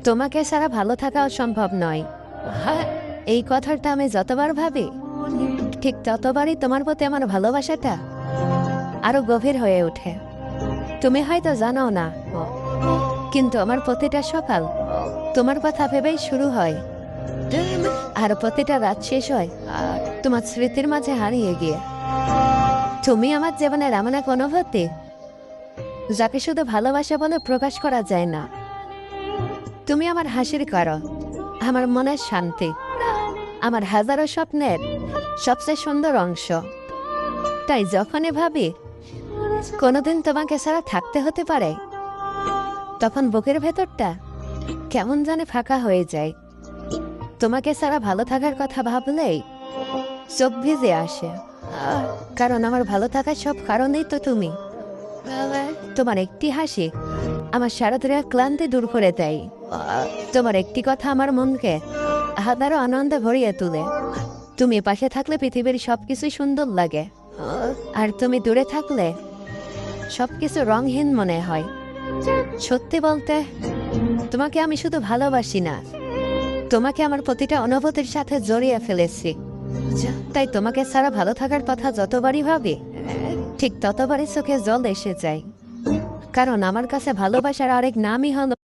তোমাকে ছাড়া ভালো থাকা সম্ভব নয়। হ্যাঁ, এই কথাটা আমি যতবার ভাবি ঠিক ততবারই তোমার প্রতি আমার ভালোবাসাটা আরো গভীর হয়ে ওঠে। তুমি হয়তো জানো না, কিন্তু আমার প্রতিটা সকাল তোমার কথা ভেবেই শুরু হয়, আর প্রতিটা রাত শেষ হয় তোমার স্মৃতির মাঝে হারিয়ে গিয়ে। তুমি আমার জীবনের এমন এক অনুভূতি যাকে শুধু ভালোবাসা বলে প্রকাশ করা যায় না। তুমি আমার হাসির কারণ, আমার মনের শান্তি, আমার হাজারো স্বপ্নের সবচেয়ে সুন্দর অংশ। তাই যখনই ভাবি কোনোদিন তোমাকে ছাড়া থাকতে হতে পারে, তখন বুকের ভেতরটা কেমন জানে ফাঁকা হয়ে যায়। তোমাকে ছাড়া ভালো থাকার কথা ভাবলেই চোখ ভিজে আসে, কারণ আমার ভালো থাকার সব কারণেই তো তুমি। তোমার একটি হাসি আমার সারাদিনের ক্লান্তি দূর করে দেয়। তোমার একটি কথা আমার মনকে হাজারো আনন্দে ভরিয়ে তুলে। তুমি পাশে থাকলে পৃথিবীর সবকিছুই সুন্দর লাগে, আর তুমি দূরে থাকলে সবকিছু রংহীন মনে হয়। সত্যি বলতে, তোমাকে আমি শুধু ভালোবাসি না, তোমাকে আমার প্রতিটা অনুভূতির সাথে জড়িয়ে ফেলেছি। তাই তোমাকে ছাড়া ভালো থাকার কথা যতবারই ভাবি ঠিক ততবারই চোখে জল এসে যায়। কারণ আমার কাছে ভালোবাসার আরেক নামই হলো